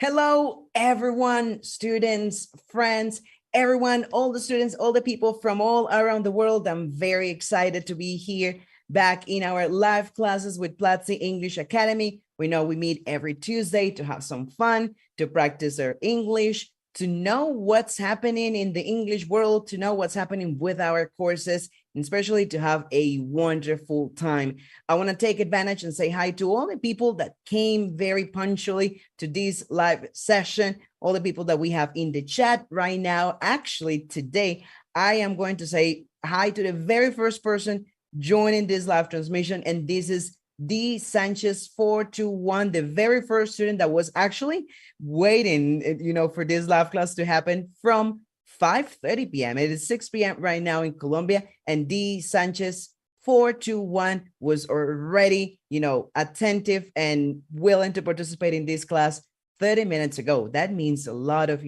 Hello, everyone, students, friends, everyone, all the students, all the people from all around the world. I'm very excited to be here back in our live classes with Platzi English Academy. We know we meet every Tuesday to have some fun, to practice our English, to know what's happening in the English world, to know what's happening with our courses, and especially to have a wonderful time. I want to take advantage and say hi to all the people that came very punctually to this live session, all the people that we have in the chat right now. Actually, today, I am going to say hi to the very first person joining this live transmission, and this is D. Sanchez 421, the very first student that was actually waiting, for this live class to happen from 5:30 p.m. It is 6 p.m. right now in Colombia, and D. Sanchez 421 was already, attentive and willing to participate in this class 30 minutes ago. That means a lot of,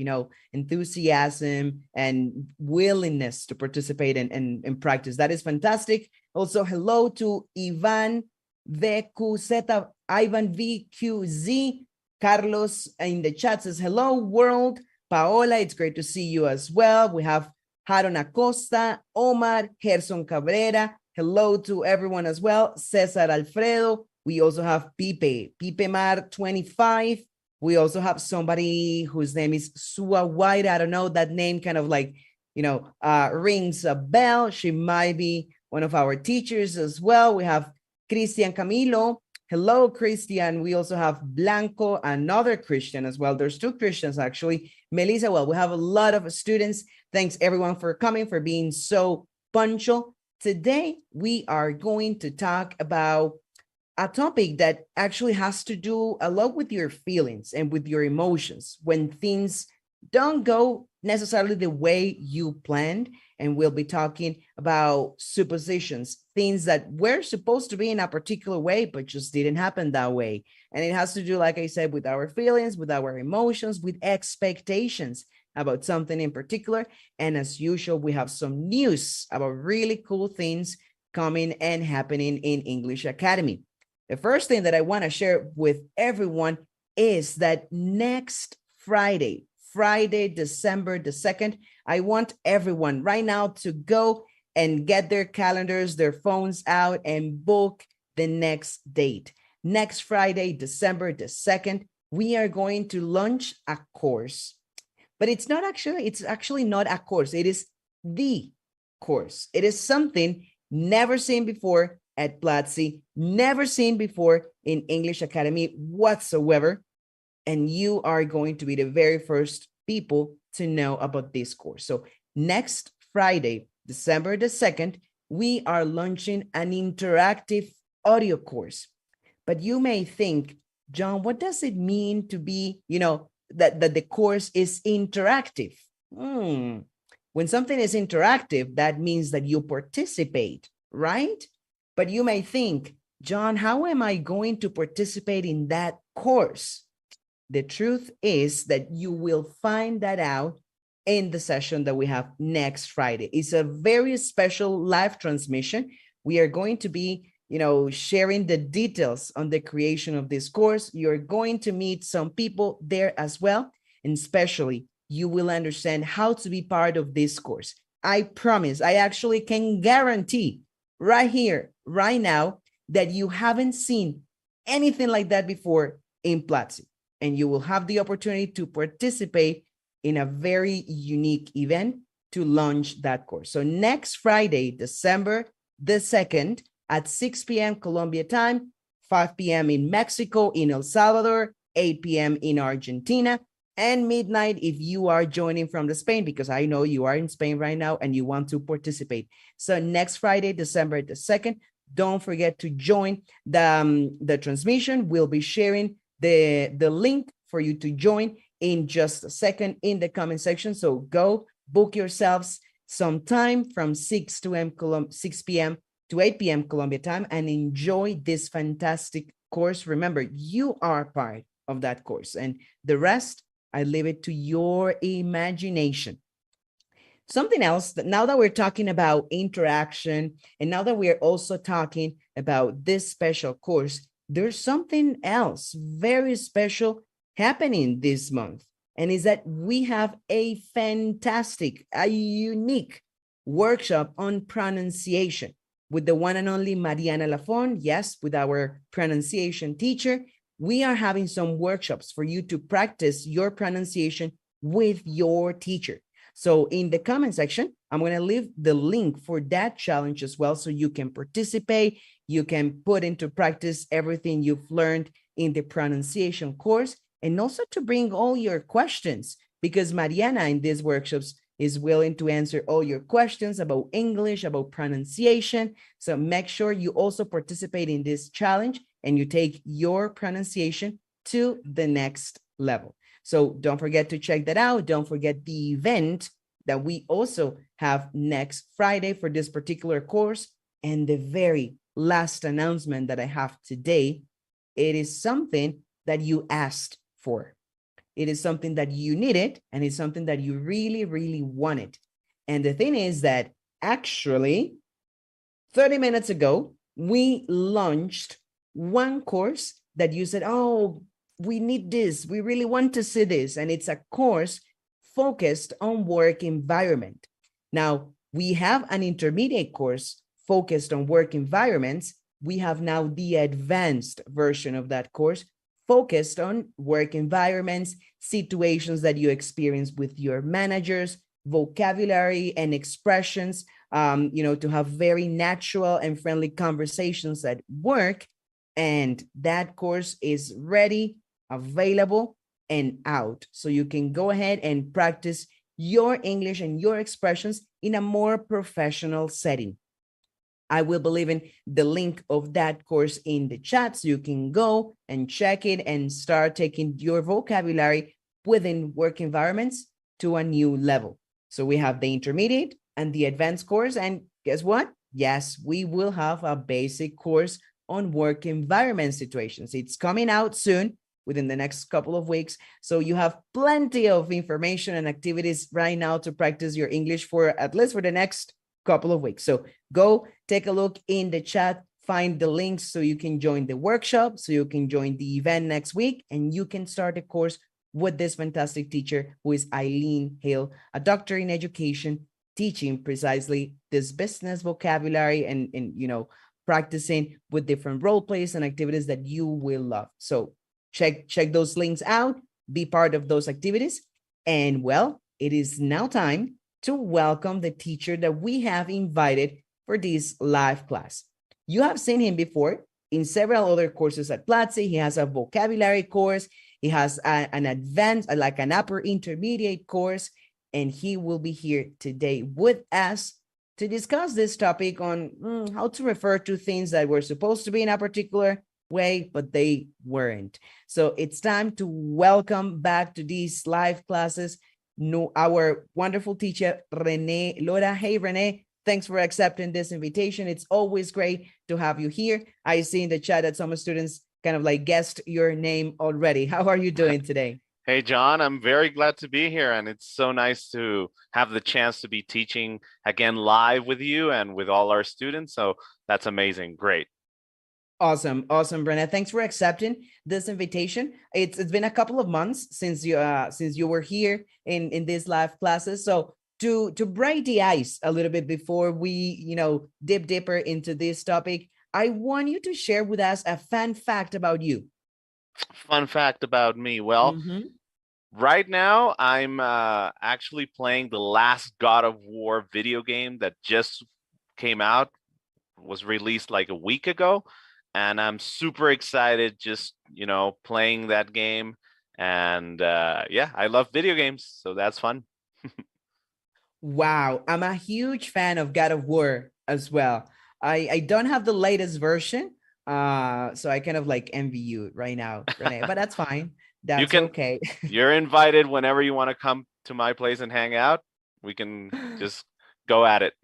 enthusiasm and willingness to participate and practice. That is fantastic. Also, hello to Ivan VQZ, Ivan VQZ, Carlos in the chat says, hello world. Paola, it's great to see you as well. We have Haron Acosta, Omar, Gerson Cabrera. Hello to everyone as well. Cesar Alfredo. We also have Pipe Mar 25. We also have somebody whose name is Sua White. I don't know, that name kind of like, rings a bell. She might be one of our teachers as well. We have Cristian Camilo. Hello, Christian. We also have Blanco, another Christian as well. There's two Christians, actually. Melissa, well, we have a lot of students. Thanks, everyone, for coming, for being so punctual. Today, we are going to talk about a topic that actually has to do a lot with your feelings and with your emotions when things don't go necessarily the way you planned. And we'll be talking about suppositions, things that were supposed to be in a particular way, but just didn't happen that way. And it has to do, like I said, with our feelings, with our emotions, with expectations about something in particular. And as usual, we have some news about really cool things coming and happening in English Academy. The first thing that I want to share with everyone is that next Friday, December the 2nd, I want everyone right now to go and get their calendars, their phones out, and book the next date. Next Friday, December the 2nd, we are going to launch a course. But it's actually not a course. It is the course. It is something never seen before at Platzi, never seen before in English Academy whatsoever. And you are going to be the very first people to know about this course. So next Friday, December the 2nd, we are launching an interactive audio course. But you may think, John, what does it mean to be, that the course is interactive? When something is interactive, that means that you participate, right? But you may think, John, how am I going to participate in that course? The truth is that you will find that out in the session that we have next Friday. It's a very special live transmission. We are going to be, sharing the details on the creation of this course. You're going to meet some people there as well. And especially, you will understand how to be part of this course. I promise, I actually can guarantee right here, right now, that you haven't seen anything like that before in Platzi. And you will have the opportunity to participate in a very unique event to launch that course. So next Friday, December the 2nd at 6 p.m. Colombia time, 5 p.m. in Mexico, in El Salvador, 8 p.m. in Argentina, and midnight if you are joining from the Spain, because I know you are in Spain right now and you want to participate. So next Friday, December the 2nd, don't forget to join the transmission. We'll be sharing the link for you to join in just a second in the comment section. So go book yourselves some time from 6 p.m. to 8 p.m. Colombia time and enjoy this fantastic course. Remember, you are part of that course, and the rest, I leave it to your imagination. Something else, that now that we're talking about interaction, and now that we're also talking about this special course, there's something else very special happening this month, and is that we have a fantastic, a unique workshop on pronunciation with the one and only Mariana Lafon. Yes, with our pronunciation teacher. We are having some workshops for you to practice your pronunciation with your teacher. So in the comment section, I'm going to leave the link for that challenge as well, so you can participate. You can put into practice everything you've learned in the pronunciation course, and also to bring all your questions, because Mariana in these workshops is willing to answer all your questions about English, about pronunciation. So make sure you also participate in this challenge and you take your pronunciation to the next level. So don't forget to check that out. Don't forget the event that we also have next Friday for this particular course. And the very last announcement that I have today, it is something that you asked for. It is something that you needed, and it's something that you really, really wanted. And the thing is that actually 30 minutes ago, we launched one course that you said, oh, we need this. We really want to see this. And it's a course focused on work environment. Now, we have an intermediate course focused on work environments. We have now the advanced version of that course focused on work environments, situations that you experience with your managers, vocabulary and expressions, to have very natural and friendly conversations at work. And that course is ready, available, and out. So you can go ahead and practice your English and your expressions in a more professional setting. I will be leaving the link of that course in the chat, so you can go and check it and start taking your vocabulary within work environments to a new level. So we have the intermediate and the advanced course. And guess what? Yes, we will have a basic course on work environment situations. It's coming out soon, within the next couple of weeks. So you have plenty of information and activities right now to practice your English for at least for the next couple of weeks. So go take a look in the chat, find the links so you can join the workshop, so you can join the event next week, and you can start a course with this fantastic teacher who is Eileen Hill, a doctor in education, teaching precisely this business vocabulary and practicing with different role plays and activities that you will love. So check those links out, be part of those activities. And well, it is now time to welcome the teacher that we have invited for this live class. You have seen him before in several other courses at Clase. He has a vocabulary course. He has an advanced, like an upper intermediate course, and he will be here today with us to discuss this topic on how to refer to things that were supposed to be in a particular way, but they weren't. So it's time to welcome back to these live classes our wonderful teacher, Renee Lora. Hey, Renee, thanks for accepting this invitation. It's always great to have you here. I see in the chat that some students kind of like guessed your name already. How are you doing today? Hey, John, I'm very glad to be here. And it's so nice to have the chance to be teaching again live with you and with all our students. So that's amazing. Great. Awesome, Brenna. Thanks for accepting this invitation. It's been a couple of months since you were here in these live classes. So to break the ice a little bit before we dip deeper into this topic, I want you to share with us a fun fact about you. Fun fact about me. Well, right now I'm actually playing the last God of War video game that just came out, was released like a week ago. And I'm super excited just, playing that game. And yeah, I love video games. So that's fun. Wow. I'm a huge fan of God of War as well. I don't have the latest version. So I kind of like envy you right now, Renee, but that's fine. That's okay. You're invited whenever you want to come to my place and hang out. We can just go at it.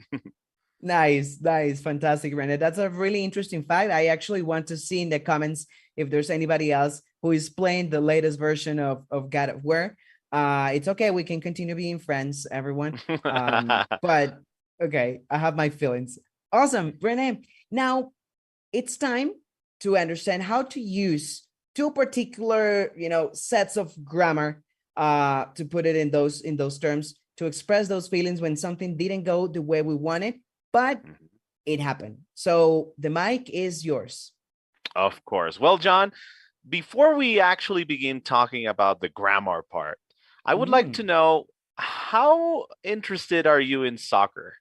Nice. Fantastic, Renee. That's a really interesting fact. I actually want to see in the comments if there's anybody else who is playing the latest version of God of War. It's okay. We can continue being friends, everyone. But okay, I have my feelings. Awesome, Renee. Now it's time to understand how to use two particular, sets of grammar, to put it in those terms, to express those feelings when something didn't go the way we wanted, but it happened. So the mic is yours. Of course. Well, John, before we actually begin talking about the grammar part, I would like to know, how interested are you in soccer?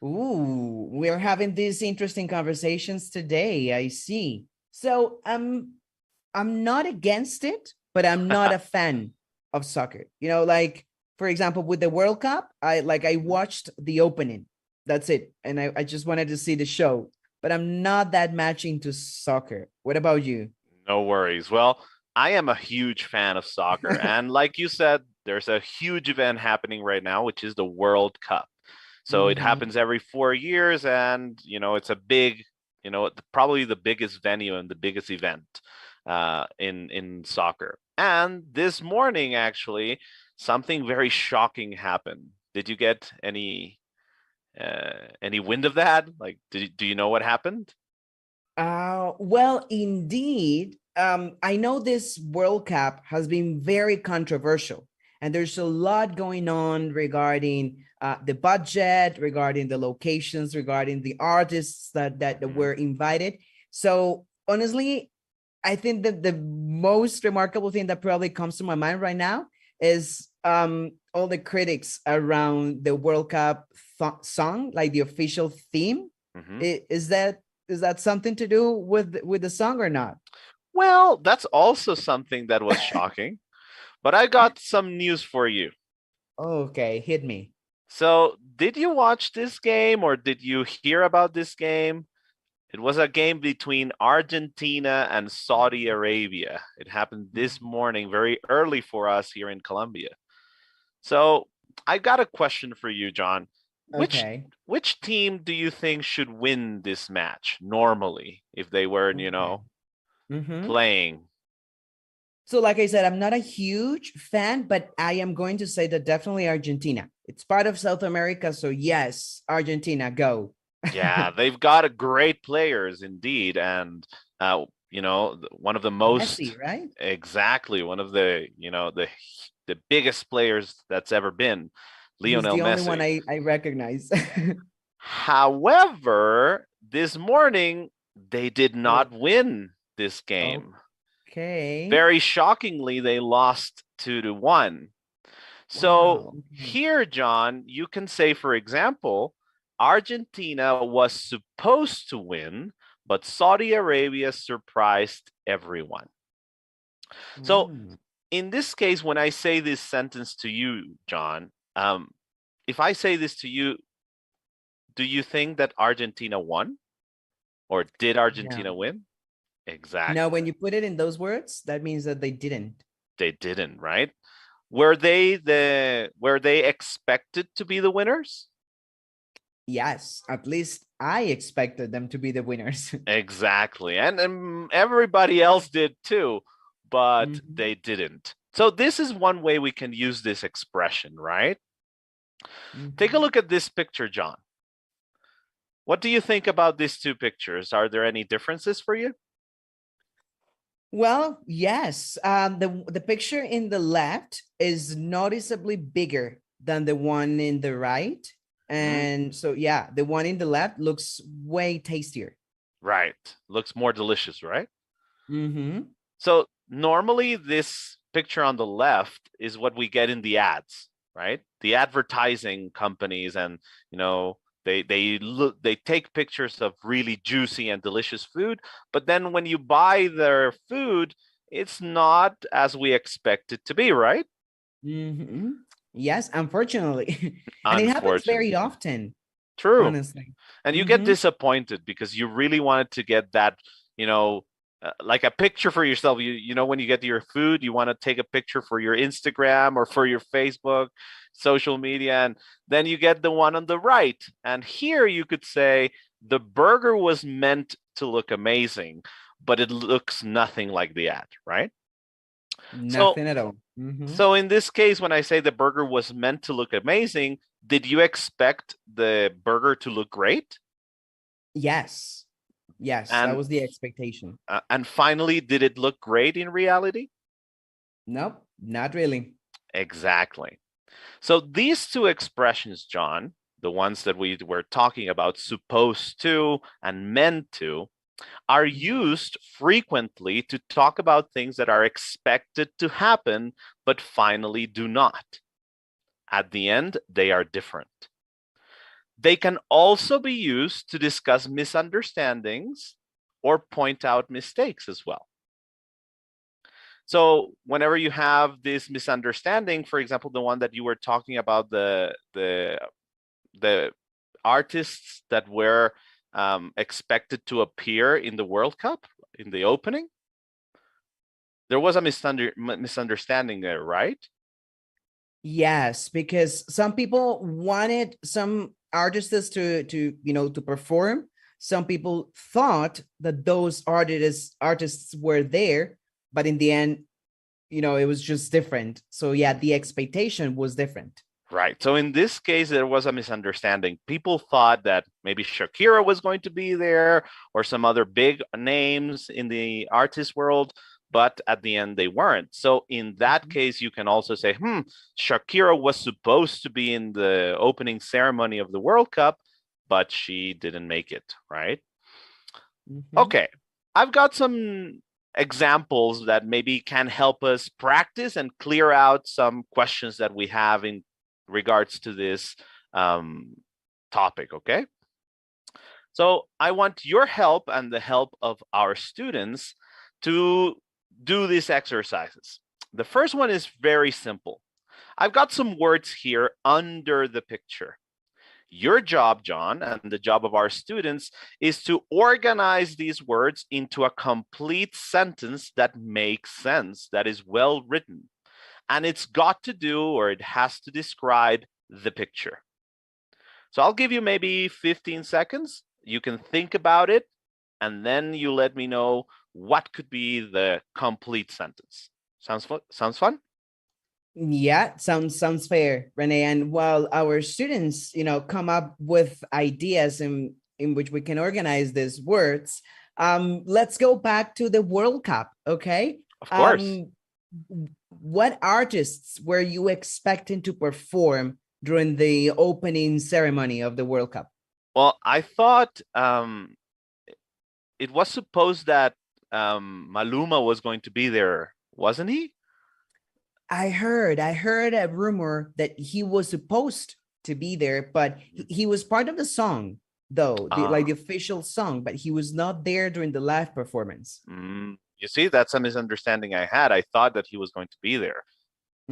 Ooh, we're having these interesting conversations today. I see. So I'm not against it, but I'm not a fan of soccer. Like, for example, with the World Cup, I watched the opening. That's it. And I just wanted to see the show, but I'm not that much into soccer. What about you? No worries. Well, I am a huge fan of soccer. And like you said, there's a huge event happening right now, which is the World Cup. So it happens every 4 years, and it's a big, probably the biggest venue and the biggest event in soccer. And this morning, actually, something very shocking happened. Did you get any wind of that? Like, do you know what happened? Well, indeed, I know this World Cup has been very controversial, and there's a lot going on regarding the budget, regarding the locations, regarding the artists that were invited. So honestly, I think that the most remarkable thing that probably comes to my mind right now is all the critics around the World Cup song, like the official theme. Is that something to do with the song or not? Well, that's also something that was shocking, but I got some news for you. Okay, hit me. So, did you watch this game, or did you hear about this game? It was a game between Argentina and Saudi Arabia. It happened this morning, very early for us here in Colombia. So, I got a question for you, John. Okay. Which team do you think should win this match normally if they were, playing? So like I said, I'm not a huge fan, but I am going to say that definitely Argentina. It's part of South America, so yes, Argentina, go. Yeah, they've got great players indeed, and one of the most Messi, right? exactly one of the the biggest players that's ever been, He's Lionel the only one Messi. I recognize. However, this morning they did not win this game. Okay. Very shockingly, they lost 2-1. So Wow. here, John, you can say, for example, Argentina was supposed to win, but Saudi Arabia surprised everyone. So in this case, when I say this sentence to you, John, if I say this to you, do you think that Argentina won? Or did Argentina win? Exactly. No, when you put it in those words, that means that they didn't. They didn't, right? Were they expected to be the winners? Yes, at least I expected them to be the winners. Exactly. And everybody else did too, but they didn't. So this is one way we can use this expression, right? Take a look at this picture, John. What do you think about these two pictures? Are there any differences for you? Well, yes. The picture in the left is noticeably bigger than the one in the right. And so, yeah, the one in the left looks way tastier. Right. Looks more delicious, right? So normally this picture on the left is what we get in the ads, right? The advertising companies, and they take pictures of really juicy and delicious food, but then when you buy their food, it's not as we expect it to be, right? Yes, unfortunately. And it happens very often. True. Honestly. And you get disappointed because you really wanted to get that, like a picture for yourself. When you get your food, you want to take a picture for your Instagram or for your Facebook, social media, and then you get the one on the right. And here you could say the burger was meant to look amazing, but it looks nothing like the ad, right? Nothing at all. So in this case, when I say the burger was meant to look amazing, did you expect the burger to look great? Yes. Yes, that And was the expectation. and finally, did it look great in reality? Nope, not really. Exactly. So these two expressions, John, the ones that we were talking about, supposed to and meant to, are used frequently to talk about things that are expected to happen, but finally do not. At the end, they are different. They can also be used to discuss misunderstandings or point out mistakes as well. So whenever you have this misunderstanding, for example, the one that you were talking about, the artists that were expected to appear in the World Cup in the opening, there was a misunderstanding there, right? Yes, because some people wanted some artists to perform. Some people thought that those artists were there, but in the end, it was just different. So yeah, the expectation was different. Right. So in this case, there was a misunderstanding. People thought that maybe Shakira was going to be there or some other big names in the artist world, but at the end they weren't. So in that case, you can also say, Shakira was supposed to be in the opening ceremony of the World Cup, but she didn't make it, right? Okay. I've got some examples that maybe can help us practice and clear out some questions that we have in regards to this topic, okay? So I want your help and the help of our students to do these exercises. The first one is very simple. I've got some words here under the picture. Your job, John, and the job of our students is to organize these words into a complete sentence that makes sense, that is well written. And it's got to do, or it has to describe the picture. So I'll give you maybe 15 seconds. You can think about it, and then you let me know what could be the complete sentence. Sounds fun? Yeah, sounds fair, Renee. And while our students, come up with ideas in which we can organize these words, let's go back to the World Cup, okay? Of course. What artists were you expecting to perform during the opening ceremony of the World Cup? Well, I thought it was supposed that Maluma was going to be there, wasn't he? I heard a rumor that he was supposed to be there, but he was part of the song, though, like the official song, but he was not there during the live performance. You see, that's a misunderstanding I had. I thought that he was going to be there.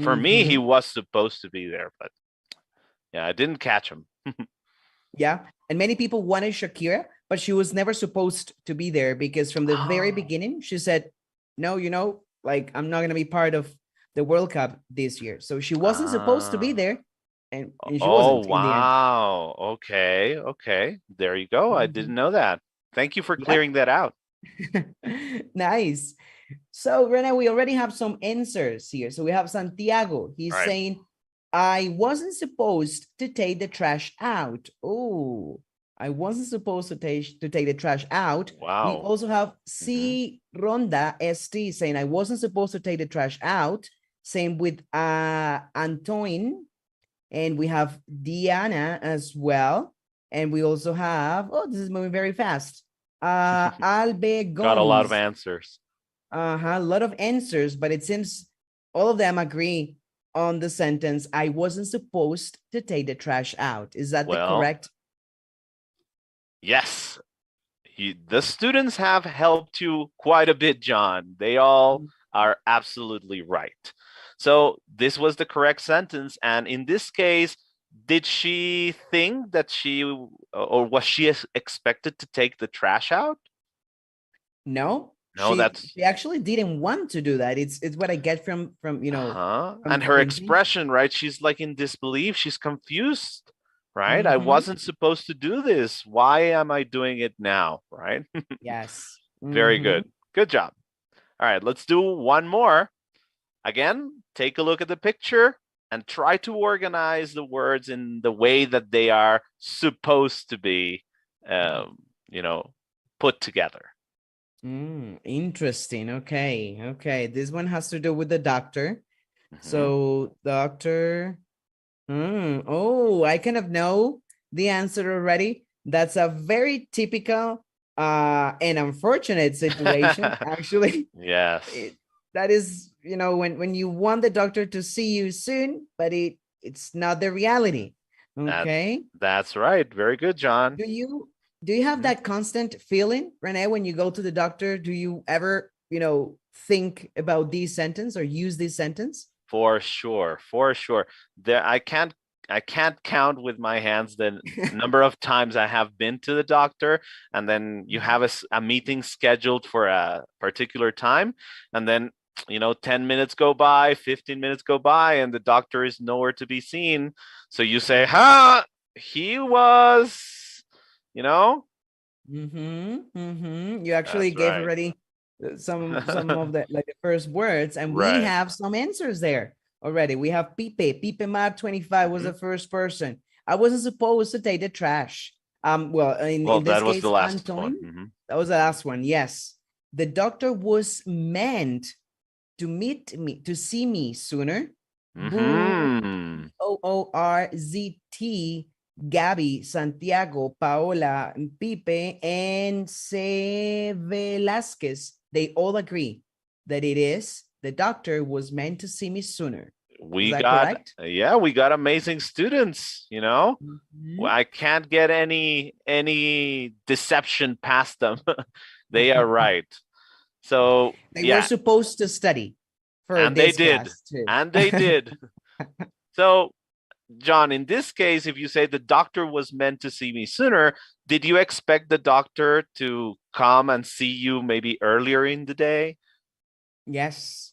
For me, he was supposed to be there, but yeah, I didn't catch him. Yeah, and many people wanted Shakira, but she was never supposed to be there because from the very beginning, she said, no, like I'm not going to be part of the World Cup this year. So she wasn't supposed to be there, and she wasn't in the end. Wow. Okay. There you go. I didn't know that. Thank you for clearing that out. Nice. So, Rena, we already have some answers here. So we have Santiago. He's saying, I wasn't supposed to take the trash out. Oh, I wasn't supposed to take the trash out. Wow. We also have C. Ronda ST saying, I wasn't supposed to take the trash out. Same with Antoine. And we have Diana as well. And we also have, this is moving very fast. Albe Gomes. Got a lot of answers. A lot of answers, but it seems all of them agree on the sentence, I wasn't supposed to take the trash out. Is that the correct? Yes. The students have helped you quite a bit, John. They all are absolutely right. So this was the correct sentence. And in this case, did she think that or was she expected to take the trash out? No, she actually didn't want to do that. It's what I get from and her expression, right? She's like in disbelief. She's confused, right? I wasn't supposed to do this. Why am I doing it now, right? Yes. Very good. Good job. All right, let's do one more. Again, take a look at the picture and try to organize the words in the way that they are supposed to be, put together. Interesting. Okay. Okay. This one has to do with the doctor. Mhm. So doctor. Oh, I kind of know the answer already. That's a very typical and unfortunate situation, actually. Yes. That is, you know, when you want the doctor to see you soon, but it's not the reality. Okay. That's right. Very good, John. Do you have that constant feeling, Renee, when you go to the doctor? Do you ever, you know, think about this sentence or use this sentence? For sure, for sure. There, I can't count with my hands the number of times I have been to the doctor, and then you have a meeting scheduled for a particular time, and then 10 minutes go by, 15 minutes go by, and the doctor is nowhere to be seen. So you say, he was, You actually That's gave right. already some of the like the first words, and we Right. have some answers there already. We have Pipe Map 25 was the first person. I wasn't supposed to take the trash. Well, in Well, this that was case, the last Anton, one. that was the last one. Yes, the doctor was meant to meet me, to see me sooner. OORZT, Gabby, Santiago, Paola, Pipe, and C. Velasquez, they all agree that it is the doctor was meant to see me sooner. We Is that got, correct? yeah, we got amazing students, I can't get any deception past them. They are right. So They were supposed to study for and they this did, class too. and they did. So, John, in this case, if you say the doctor was meant to see me sooner, did you expect the doctor to come and see you maybe earlier in the day? Yes.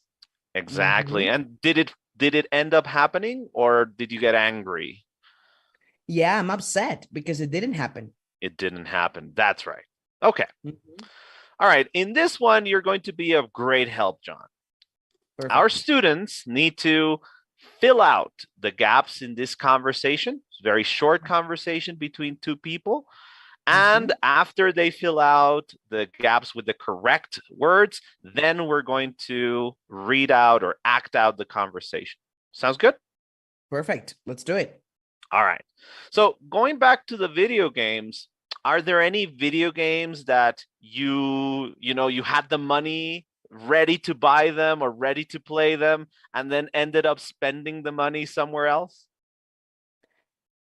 Exactly. And did it end up happening, or did you get angry? Yeah, I'm upset because it didn't happen. It didn't happen. That's right. Okay. All right. In this one, you're going to be of great help, John. Perfect. Our students need to fill out the gaps in this conversation. It's a very short conversation between two people. And after they fill out the gaps with the correct words, then we're going to read out or act out the conversation. Sounds good? Perfect. Let's do it. All right. So going back to the video games, are there any video games that you had the money ready to buy them or ready to play them and then ended up spending the money somewhere else?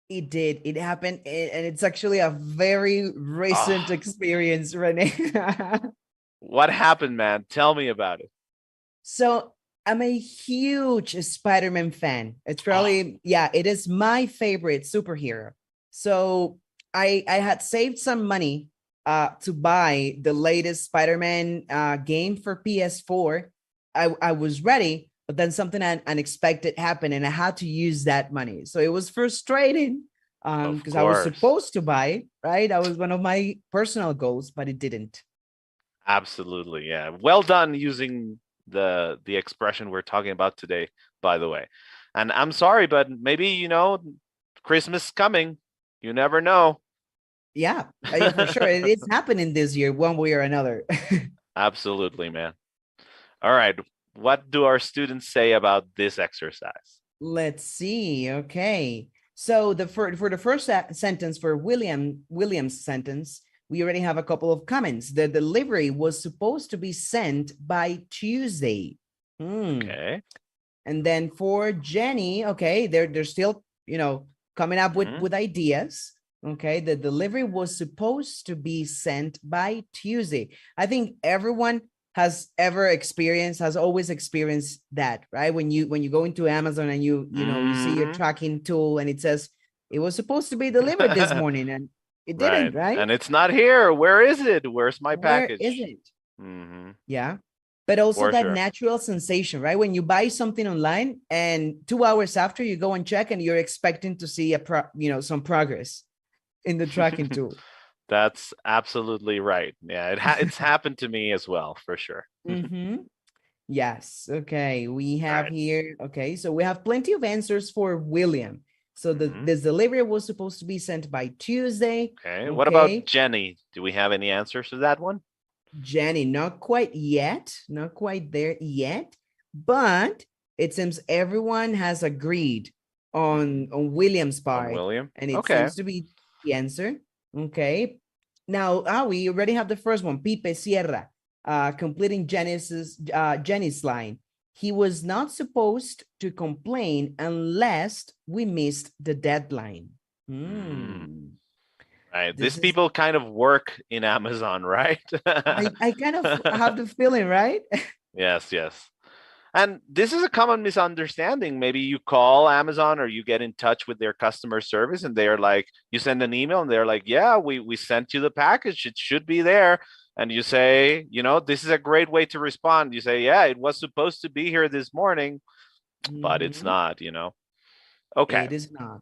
It did. It happened. And it's actually a very recent experience, Renee. What happened, man? Tell me about it. So I'm a huge Spider-Man fan. It's probably, it is my favorite superhero. So I had saved some money to buy the latest Spider-Man game for PS4. I was ready, but then something unexpected happened and I had to use that money. So it was frustrating because I was supposed to buy it, right? That was one of my personal goals, but it didn't. Absolutely. Yeah. Well done using the expression we're talking about today, by the way. And I'm sorry, but maybe, Christmas coming. You never know. Yeah, for sure. It's happening this year, one way or another. Absolutely, man. All right. What do our students say about this exercise? Let's see. Okay. So for the first sentence, for William's sentence, we already have a couple of comments. The delivery was supposed to be sent by Tuesday. Okay. And then for Jenny, okay, they're still, coming up with ideas. Okay, the delivery was supposed to be sent by Tuesday. I think everyone has always experienced that, right? When you go into Amazon and you see your tracking tool and it says it was supposed to be delivered this morning and it didn't, right? And it's not here. Where is it? Where's my package? Where is it? Yeah. But also that natural sensation, right? When you buy something online and 2 hours after you go and check and you're expecting to see some progress in the tracking tool. That's absolutely right. Yeah, it's happened to me as well, for sure. Yes. Okay. We have here. Okay. So we have plenty of answers for William. So this delivery was supposed to be sent by Tuesday. Okay. What about Jenny? Do we have any answers to that one? Jenny, not quite yet, not quite there yet, but it seems everyone has agreed on William's part. On William? And it seems to be the answer. Okay. Now, we already have the first one, Pipe Sierra, completing Jenny's line. He was not supposed to complain unless we missed the deadline. Right. These people kind of work in Amazon, right? I kind of have the feeling, right? Yes. And this is a common misunderstanding. Maybe you call Amazon or you get in touch with their customer service and they're like, you send an email and they're like, yeah, we sent you the package. It should be there. And you say, this is a great way to respond. You say, yeah, it was supposed to be here this morning, but it's not, Okay. It is not.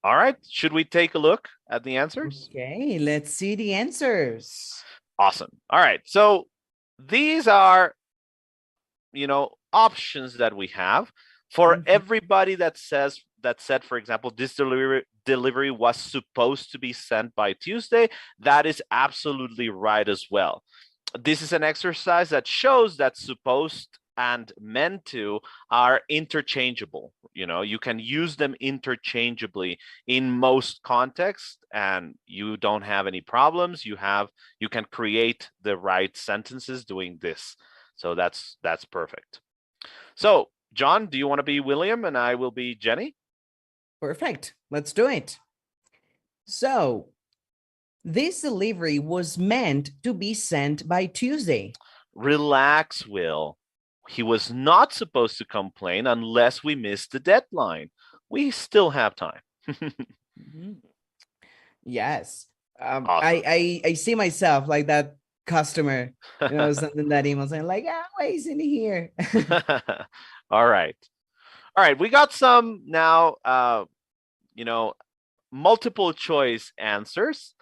All right. Should we take a look at the answers? Okay, let's see the answers. Awesome. All right. So these are, options that we have for everybody that said, for example, this delivery was supposed to be sent by Tuesday. That is absolutely right as well. This is an exercise that shows that supposed and meant to are interchangeable. You can use them interchangeably in most contexts and you don't have any problems. You can create the right sentences doing this. So that's perfect. So John, do you want to be William and I will be Jenny? Perfect. Let's do it. So this delivery was meant to be sent by Tuesday. Relax, Will. He was not supposed to complain unless we missed the deadline. We still have time. Yes. Awesome. I see myself like that customer, sending that email saying like, why is in here? All right. We got some now, multiple choice answers.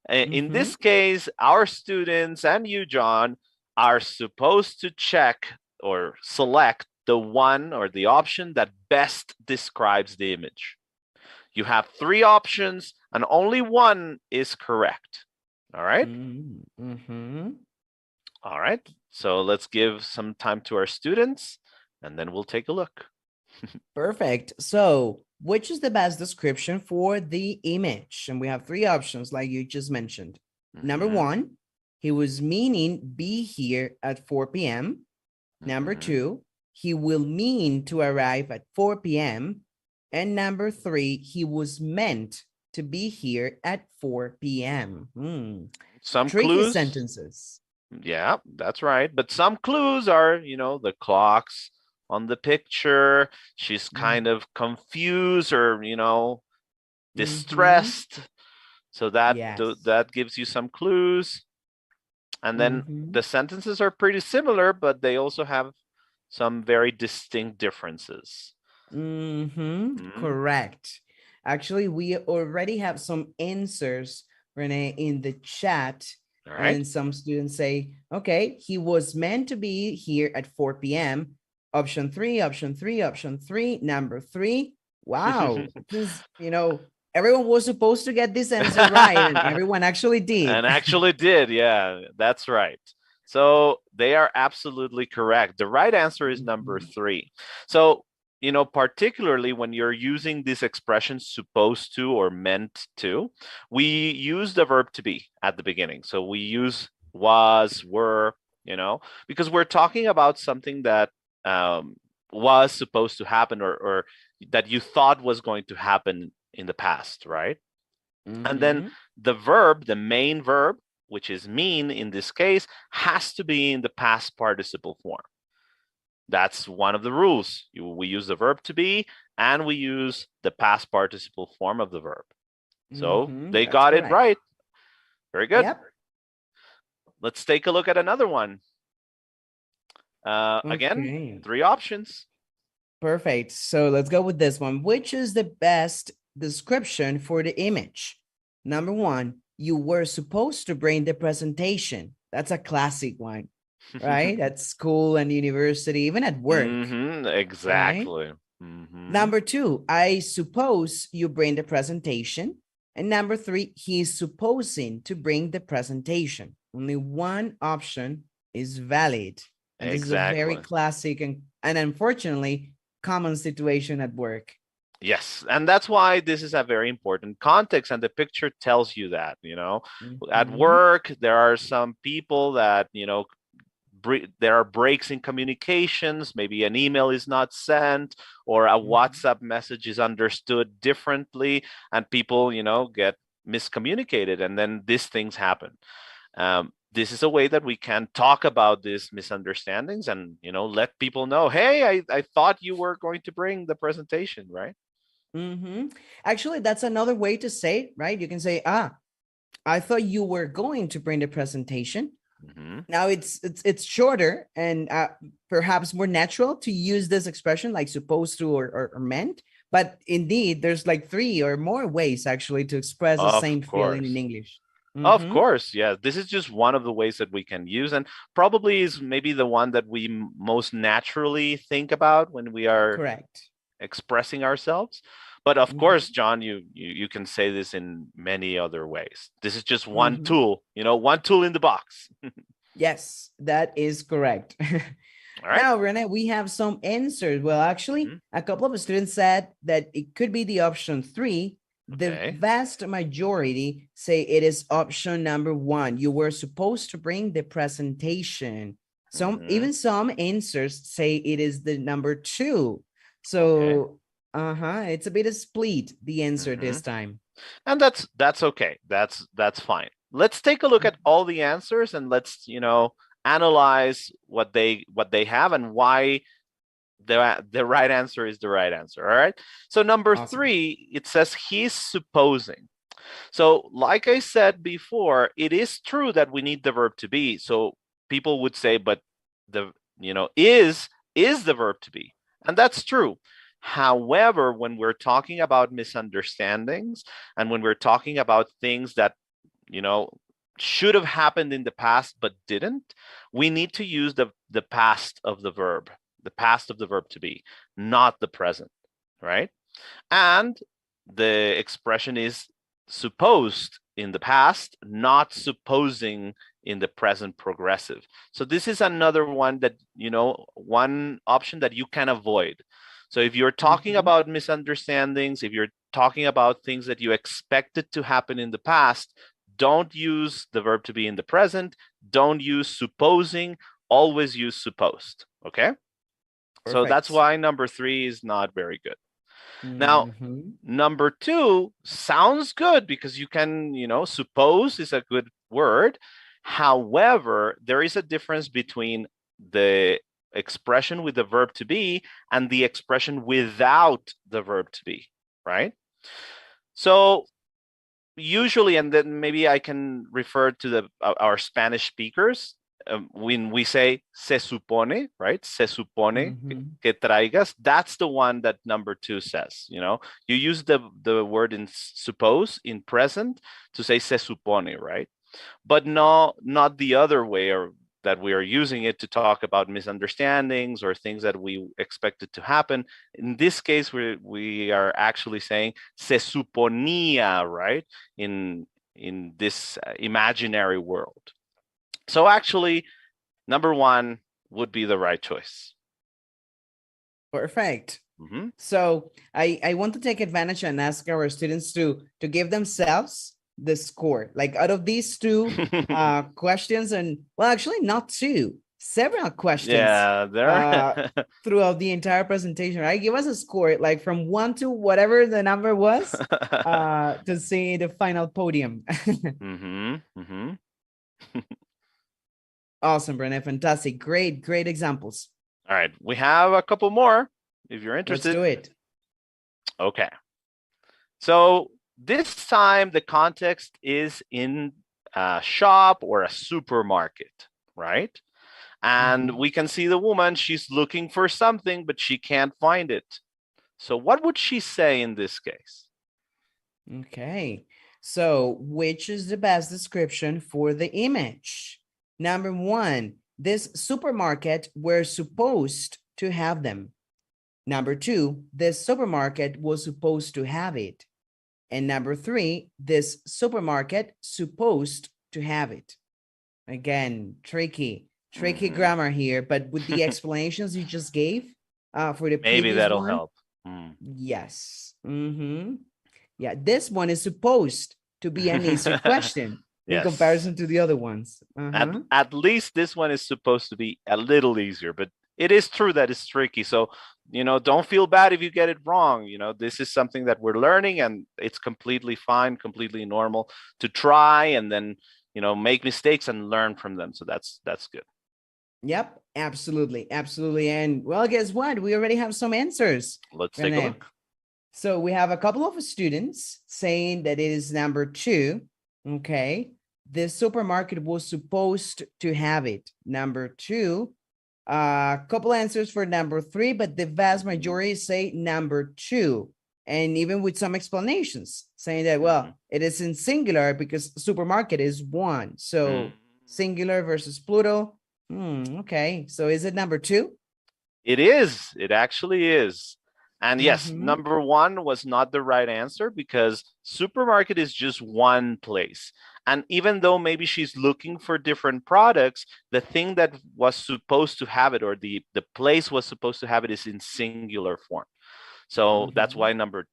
In this case, our students and you, John, are supposed to check or select the one or the option that best describes the image. You have 3 options and only one is correct. All right. All right. So let's give some time to our students and then we'll take a look. Perfect. So which is the best description for the image? And we have 3 options like you just mentioned. Number 1, he was meaning be here at 4 p.m. Number 2, he will mean to arrive at 4 p.m. And number 3, he was meant to be here at 4 p.m. Some tricky clues. Sentences. Yeah, that's right. But some clues are, the clocks on the picture. She's kind of confused or, distressed. So that gives you some clues. And then the sentences are pretty similar, but they also have some very distinct differences. Correct. Actually, we already have some answers, Renee, in the chat. All right. And some students say, okay, he was meant to be here at 4 p.m. Option 3, option 3, option 3, number 3. Wow. Everyone was supposed to get this answer right, and everyone actually did. Yeah, that's right. So they are absolutely correct. The right answer is number 3. So, particularly when you're using this expression supposed to or meant to, we use the verb to be at the beginning. So we use was, were, because we're talking about something that was supposed to happen or that you thought was going to happen in the past, right? And then the verb, the main verb, which is mean in this case, has to be in the past participle form. That's one of the rules. We use the verb to be and we use the past participle form of the verb. So they got it right. Very good. Yep. Let's take a look at another one. Again, 3 options. Perfect. So let's go with this one. Which is the best description for the image? Number 1, you were supposed to bring the presentation. That's a classic one, right? At school and university, even at work. Exactly. Right? Number 2, I suppose you bring the presentation. And number 3, he's supposing to bring the presentation. Only one option is valid. And this is a very classic and unfortunately common situation at work. Yes, and that's why this is a very important context, and the picture tells you that, at work, there are some people that, there are breaks in communications. Maybe an email is not sent, or a WhatsApp message is understood differently, and people, get miscommunicated, and then these things happen. This is a way that we can talk about these misunderstandings and, let people know, hey, I thought you were going to bring the presentation, right? Actually, that's another way to say, right? You can say, I thought you were going to bring the presentation. Now it's shorter and perhaps more natural to use this expression like supposed to or meant. But indeed, there's like 3 or more ways actually to express the same feeling in English. Of course, yeah. This is just one of the ways that we can use, and probably is maybe the one that we most naturally think about when we are expressing ourselves. But of course, John, you can say this in many other ways. This is just one tool, one tool in the box. Yes, that is correct. All right. Now, Rene, we have some answers. Well, actually, a couple of students said that it could be the option 3. The vast majority say it is option number 1. You were supposed to bring the presentation. Even some answers say it is the number 2. So, it's a bit of split, the answer this time. And that's okay. That's fine. Let's take a look at all the answers and let's, analyze what they have and why the right answer is the right answer. All right. So number 3, it says he's supposing. So like I said before, it is true that we need the verb to be. So people would say, but the, is the verb to be. And that's true. However, when we're talking about misunderstandings and when we're talking about things that, should have happened in the past but didn't, we need to use the past of the verb to be, not the present, right? And the expression is supposed in the past, not supposing in the present progressive. So this is another one that, one option that you can avoid. So if you're talking about misunderstandings, if you're talking about things that you expected to happen in the past, don't use the verb to be in the present. Don't use supposing. Always use supposed. Okay? Perfect. So that's why number 3 is not very good. Now, number 2 sounds good because you can, suppose is a good word. However, there is a difference between the expression with the verb to be and the expression without the verb to be, right? So usually, and then maybe I can refer to our Spanish speakers, when we say se supone, right? Se supone que traigas, that's the one that number 2 says, you use the word in suppose in present to say se supone, right? But no, not the other way, or that we are using it to talk about misunderstandings or things that we expected to happen. In this case, we are actually saying se suponía, right? In this imaginary world. So actually, number 1 would be the right choice. Perfect. So I want to take advantage and ask our students to give themselves the score. Like out of these 2 questions, and well, actually not 2, several questions. Yeah, there throughout the entire presentation, right? Give us a score, like from 1 to whatever the number was, to see the final podium. Awesome, Brené. Fantastic. Great examples. All right. We have a couple more if you're interested. Let's do it. Okay. So this time the context is in a shop or a supermarket, right? And we can see the woman, she's looking for something, but she can't find it. So what would she say in this case? Okay. So which is the best description for the image? Number 1, this supermarket, we're supposed to have them. Number 2, this supermarket was supposed to have it. And number 3, this supermarket supposed to have it. Again, tricky grammar here, but with the explanations you just gave for the Maybe previous that'll one, help. yes. Yeah, this one is supposed to be an easier question in Yes. comparison to the other ones. At least this one is supposed to be a little easier, but it is true that it's tricky. So, don't feel bad if you get it wrong. This is something that we're learning, and it's completely fine, completely normal to try and then, make mistakes and learn from them. So that's good. Yep, absolutely. And well, guess what? We already have some answers. Let's take a look. So we have a couple of students saying that it is number 2. Okay. The supermarket was supposed to have it. Number 2. A couple answers for number 3, but the vast majority say number 2. And even with some explanations saying that, well, it is in singular because supermarket is one. So singular versus plural. Okay. So is it number 2? It is. It actually is. And yes, number 1 was not the right answer because supermarket is just one place. And even though maybe she's looking for different products, the thing that was supposed to have it, or the place was supposed to have it, is in singular form. So that's why number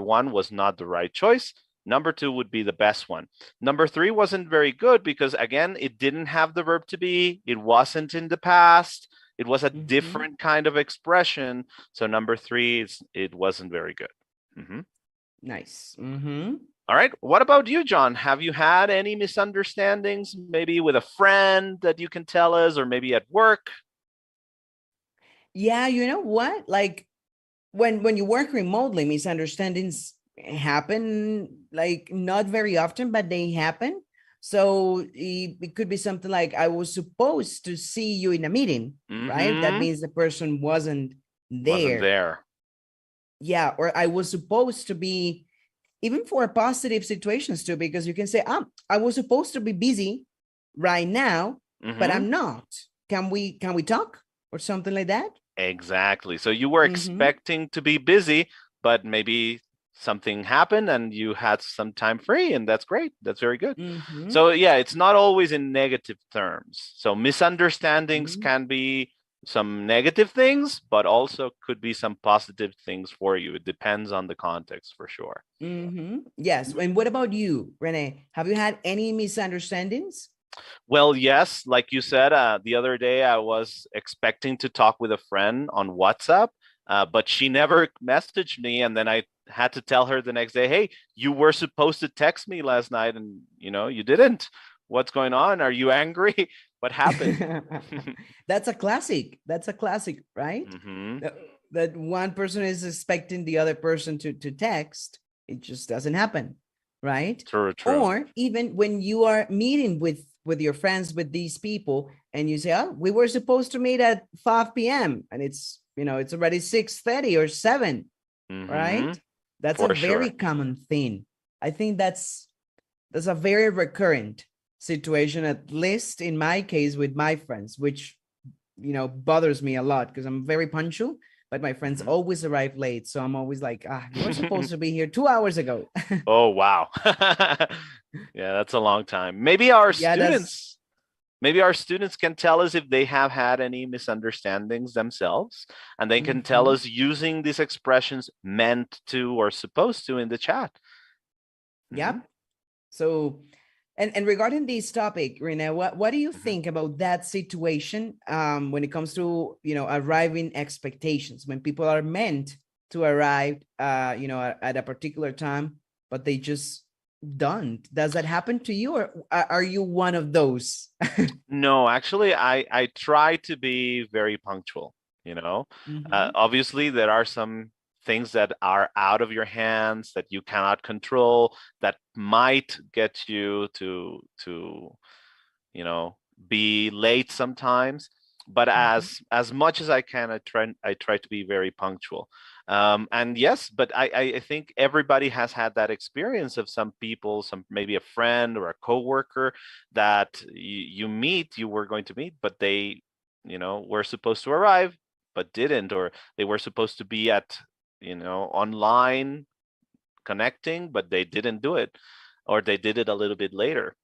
1 was not the right choice. Number 2 would be the best one. Number 3 wasn't very good because, again, it didn't have the verb to be. It wasn't in the past. It was a different kind of expression. So number 3, it wasn't very good. Nice. All right. What about you, John? Have you had any misunderstandings, maybe with a friend that you can tell us, or maybe at work? Yeah, you know what? Like when you work remotely, misunderstandings happen, like not very often, but they happen. So it could be something like, I was supposed to see you in a meeting, right? That means the person wasn't there. Yeah, or I was supposed to be, even for positive situations too, because you can say, I was supposed to be busy right now, but I'm not. Can we talk or something like that? Exactly. So you were expecting to be busy, but maybe something happened and you had some time free, and that's great. That's very good. So yeah, it's not always in negative terms. So misunderstandings can be some negative things, but also could be some positive things for you. It depends on the context, for sure. Yes. And what about you, Renee? Have you had any misunderstandings? Well, yes, like you said, the other day I was expecting to talk with a friend on WhatsApp, but she never messaged me. And then I had to tell her the next day, hey, you were supposed to text me last night and, you didn't. What's going on? Are you angry? What happened? That's a classic. Right? That one person is expecting the other person to text. It just doesn't happen, right? True. Or even when you are meeting with your friends, with these people, and you say, oh, we were supposed to meet at 5 p.m. and it's, it's already 6:30 or 7, right? That's a very common thing. I think that's a very recurrent situation, at least in my case with my friends, which, bothers me a lot because I'm very punctual, but my friends always arrive late. So I'm always like, you were supposed to be here 2 hours ago. Oh, wow. Yeah, that's a long time. Maybe our students can tell us if they have had any misunderstandings themselves, and they can tell us using these expressions meant to or supposed to in the chat. Yep. So, and regarding this topic, Rena, what do you think about that situation when it comes to, arriving expectations, when people are meant to arrive, at a particular time, but they just don't? Does that happen to you, or are you one of those? No, actually, I try to be very punctual. Obviously, there are some things that are out of your hands that you cannot control that might get you to be late sometimes. But as much as I can, I try to be very punctual. And yes, but I think everybody has had that experience of some people, maybe a friend or a coworker that you were going to meet, but they, were supposed to arrive but didn't, or they were supposed to be at, online connecting, but they didn't do it, or they did it a little bit later.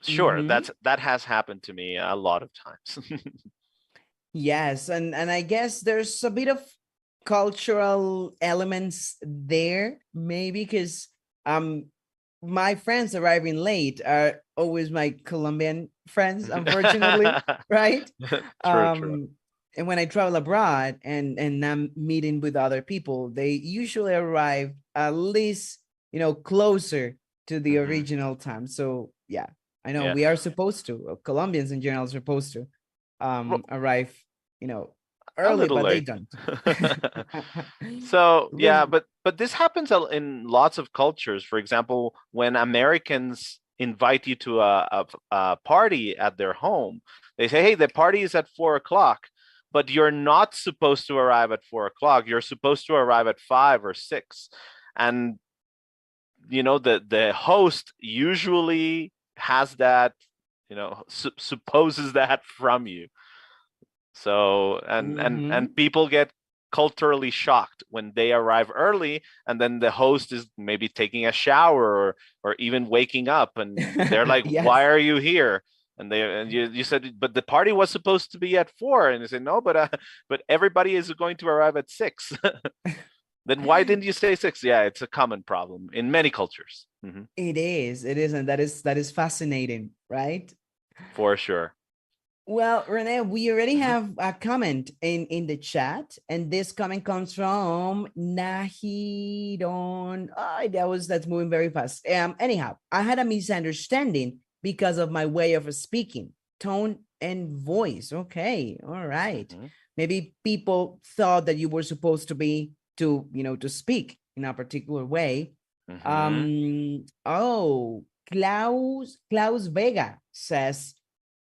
Sure, that has happened to me a lot of times. Yes, and I guess there's a bit of cultural elements there, maybe because my friends arriving late are always my Colombian friends, unfortunately, right? True. And when I travel abroad and I'm meeting with other people, they usually arrive at least, closer to the original time. So yeah, I know we are supposed to, Colombians in general are supposed to arrive, a early, little but they late. don't. So yeah, but this happens in lots of cultures. For example, when Americans invite you to a party at their home, they say, hey, the party is at 4:00, but you're not supposed to arrive at 4:00. You're supposed to arrive at 5 or 6. And the host usually has that, supposes that from you. So and people get culturally shocked when they arrive early, and then the host is maybe taking a shower or even waking up, and they're like, Yes. why are you here? And you said, but the party was supposed to be at 4, and they said, no, but everybody is going to arrive at 6. Then why didn't you say 6? Yeah, it's a common problem in many cultures. It is, and that is fascinating, right? For sure. Well, Renee, we already have a comment in the chat, and this comment comes from Nahiron. Oh, that's moving very fast. Anyhow, I had a misunderstanding because of my way of speaking, tone, and voice. Okay, all right. Maybe people thought that you were supposed to be to speak in a particular way. Klaus Vega says,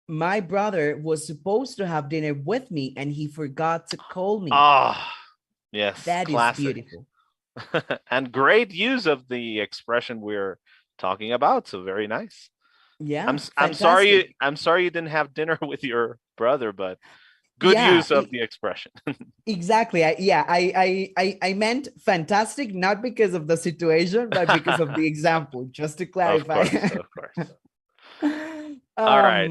my brother was supposed to have dinner with me and he forgot to call me. Yes, that classic. Is beautiful. And great use of the expression we're talking about. So very nice. Yeah, I'm sorry you didn't have dinner with your brother, but good use of the expression. Exactly. I meant fantastic, not because of the situation, but because of the example, just to clarify. Of course. All right.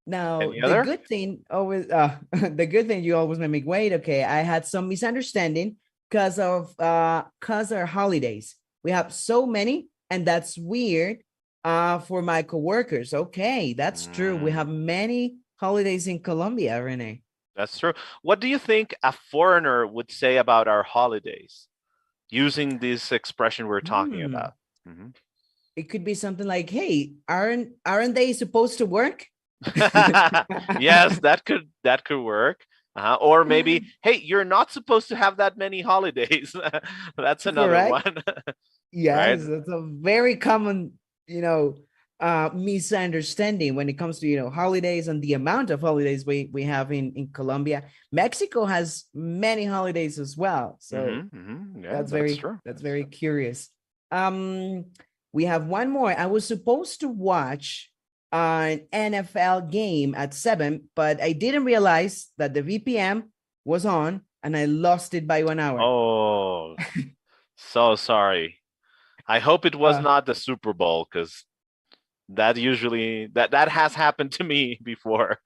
Now, Any the other? good thing always, the good thing, you always make me wait. Okay, I had some misunderstanding because our holidays. We have so many, and that's weird for my coworkers. Okay, that's true. We have many holidays in Colombia, Renee. That's true. What do you think a foreigner would say about our holidays using this expression we're talking about? It could be something like, hey, aren't they supposed to work? Yes, that could work. Or maybe, hey, you're not supposed to have that many holidays. That's another one. Yes, right? That's a very common, misunderstanding when it comes to holidays and the amount of holidays we have in Colombia. Mexico has many holidays as well, so Yeah, that's very curious. We have one more. I was supposed to watch an NFL game at 7, but I didn't realize that the VPN was on and I lost it by 1 hour. Oh, so sorry. I hope it was not the Super Bowl, because that usually that has happened to me before.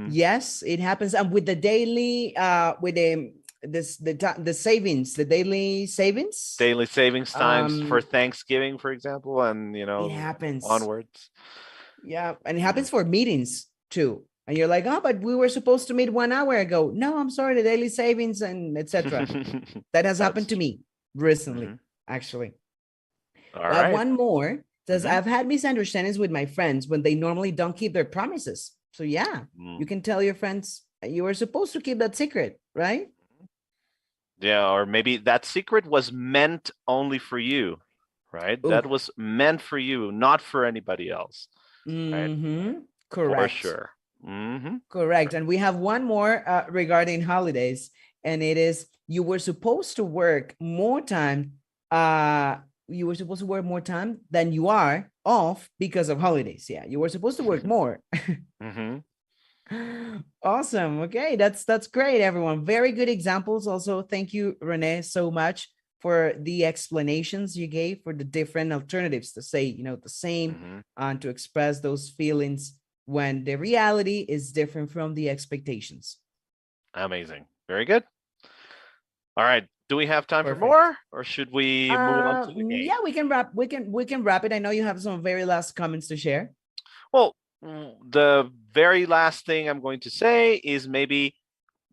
Yes, it happens. And with the daily with the savings, the daily savings times for Thanksgiving, for example, and it happens onwards. Yeah, and it happens for meetings too. And you're like, oh, but we were supposed to meet 1 hour ago. No, I'm sorry, the daily savings and etc. That has happened to me recently, actually. All right. One more says, I've had misunderstandings with my friends when they normally don't keep their promises. So yeah, you can tell your friends you were supposed to keep that secret, right? Yeah, or maybe that secret was meant only for you, right? That was meant for you, not for anybody else. Right? Correct. For sure. Correct. And we have one more regarding holidays, and it is, you were supposed to work more time. You were supposed to work more time than you are off because of holidays. Yeah, you were supposed to work more. Awesome. Okay, that's great, everyone. Very good examples. Also, thank you, Renee, so much for the explanations you gave for the different alternatives to say, the same and to express those feelings when the reality is different from the expectations. Amazing. Very good. All right. Do we have time Perfect. for more, or should we move on to the game? Yeah, we can wrap. We can wrap it. I know you have some very last comments to share. Well, the very last thing I'm going to say is maybe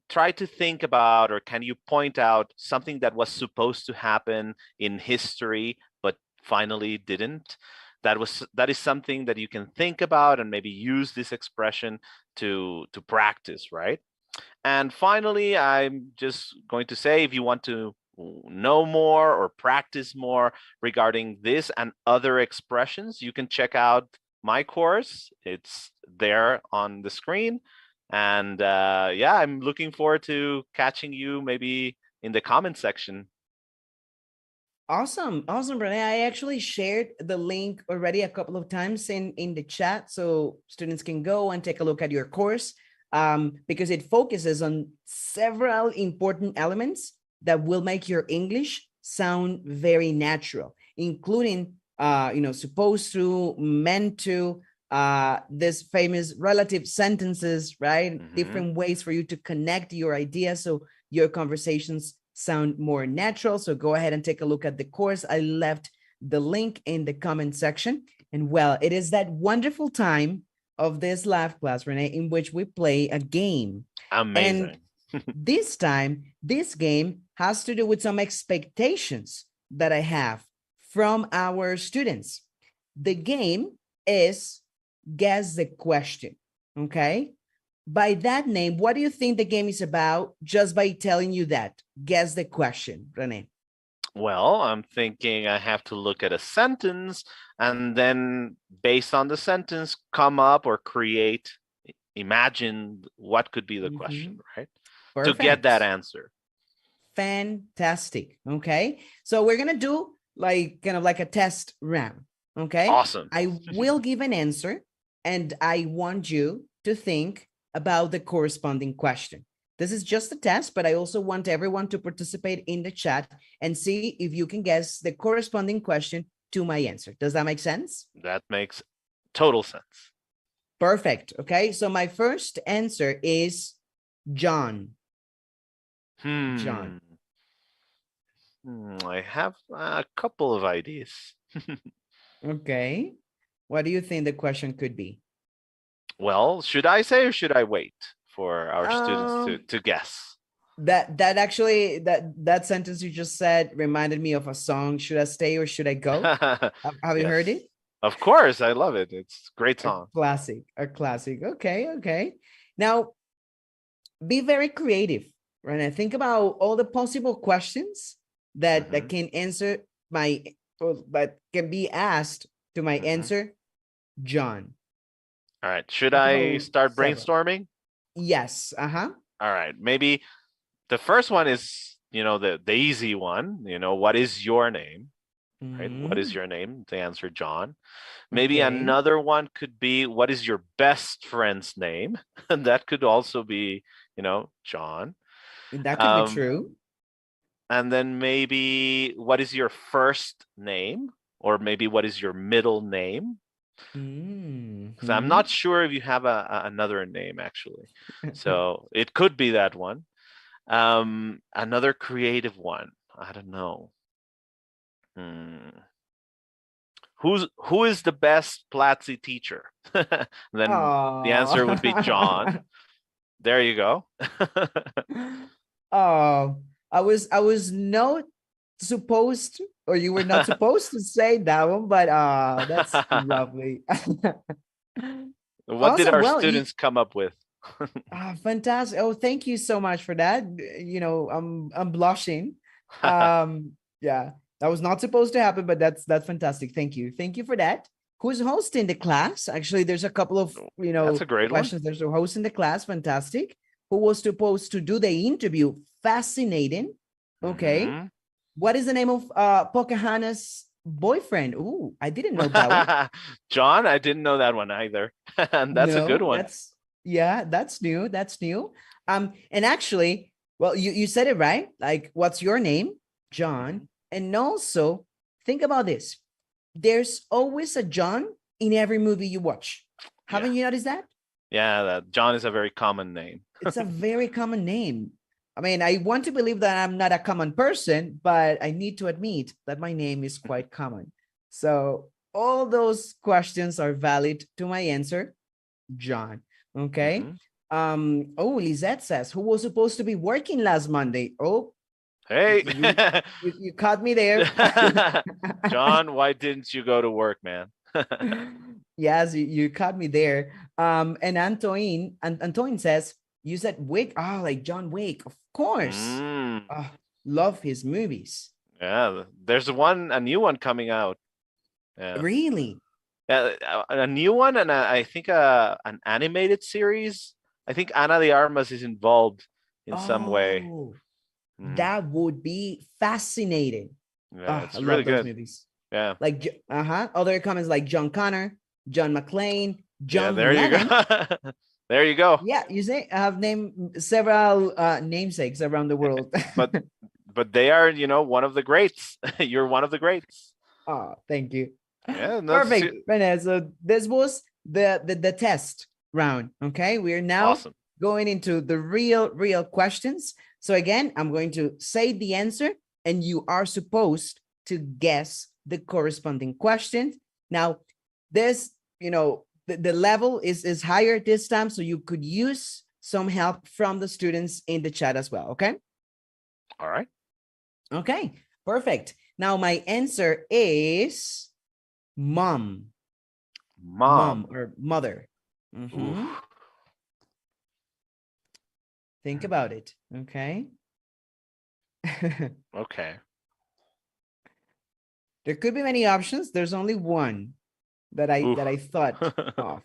try to think about, or can you point out something that was supposed to happen in history but finally didn't? That is something that you can think about and maybe use this expression to practice, right? And finally, I'm just going to say, if you want to know more or practice more regarding this and other expressions, you can check out my course. It's there on the screen. And yeah, I'm looking forward to catching you maybe in the comment section. Awesome. Awesome, Renee. I actually shared the link already a couple of times in the chat so students can go and take a look at your course, because it focuses on several important elements that will make your English sound very natural, including, supposed to, meant to, this famous relative sentences, right? Different ways for you to connect your ideas so your conversations sound more natural. So go ahead and take a look at the course. I left the link in the comment section. And well, it is that wonderful time of this live class, Renee, in which we play a game. Amazing. And this time, this game has to do with some expectations that I have from our students. The game is Guess the Question, okay? By that name, what do you think the game is about just by telling you that? Guess the question, Rene. Well, I'm thinking I have to look at a sentence and then based on the sentence, come up or create, imagine what could be the question, right? Perfect. To get that answer. Fantastic. Okay. So we're going to do kind of like a test round. Okay. Awesome. I will give an answer and I want you to think about the corresponding question. This is just a test, but I also want everyone to participate in the chat and see if you can guess the corresponding question to my answer. Does that make sense? That makes total sense. Perfect. Okay. So my first answer is John. John. I have a couple of ideas. Okay. What do you think the question could be? Well, should I say or should I wait for our students to guess? That actually that sentence you just said reminded me of a song. Should I stay or should I go? Have you heard it? Of course, I love it. It's a great song. A classic. Okay. Now, be very creative, right? And think about all the possible questions that can answer that can be asked to my answer, John. All right. Should I start brainstorming? Yes. All right. Maybe the first one is, the easy one. What is your name? Right? What is your name? The answer, John. Maybe another one could be, what is your best friend's name? And that could also be, John. That could be true. And then maybe, what is your first name? Or maybe what is your middle name? Because I'm not sure if you have another name, actually. So it could be that one. Another creative one. I don't know. Who is the best Platzi teacher? Then the answer would be John. There you go. I was not supposed to, or you were not supposed to say that one, but that's lovely. What did our students come up with? Fantastic. Oh, thank you so much for that. I'm blushing. Yeah, that was not supposed to happen, but that's fantastic. Thank you for that. Who's hosting the class? Actually, there's a couple of that's a great questions. There's a host in the class. Fantastic. Who was supposed to do the interview? Fascinating. Okay. What is the name of Pocahontas' boyfriend? Ooh, I didn't know that one. John, I didn't know that one either. And that's a good one. Yeah, that's new. That's new. And actually, well, you said it right. Like, what's your name? John. And also, think about this. There's always a John in every movie you watch. Yeah. Haven't you noticed that? Yeah, that John is a very common name. It's a very common name. I mean, I want to believe that I'm not a common person, but I need to admit that my name is quite common. So all those questions are valid to my answer, John. Okay. Oh, Lisette says, who was supposed to be working last Monday? Oh, Hey, you caught me there. John, why didn't you go to work, man? Yes, you caught me there. And Antoine says, you said Wick. Oh, like John Wick, of course. Love his movies. Yeah, there's a new one coming out. Yeah. Really? A new one, and I think an animated series. I think Ana de Armas is involved in some way. That would be fascinating. Yeah, it's I really love those good. movies. Yeah. Like, other comments like John Connor, John McClane, John there Lennon. you go. There you go. Yeah, you say I have named several namesakes around the world. but they are, one of the greats. You're one of the greats. Oh, thank you. Yeah, Perfect. So this was the test round. Okay, we are now going into the real questions. So again, I'm going to say the answer, and you are supposed to guess the corresponding question. Now, this, the level is higher this time, so you could use some help from the students in the chat as well. Okay. All right. Okay. Perfect. Now my answer is mom. Mom or mother. Think about it. Okay. Okay. There could be many options. There's only one that I thought of.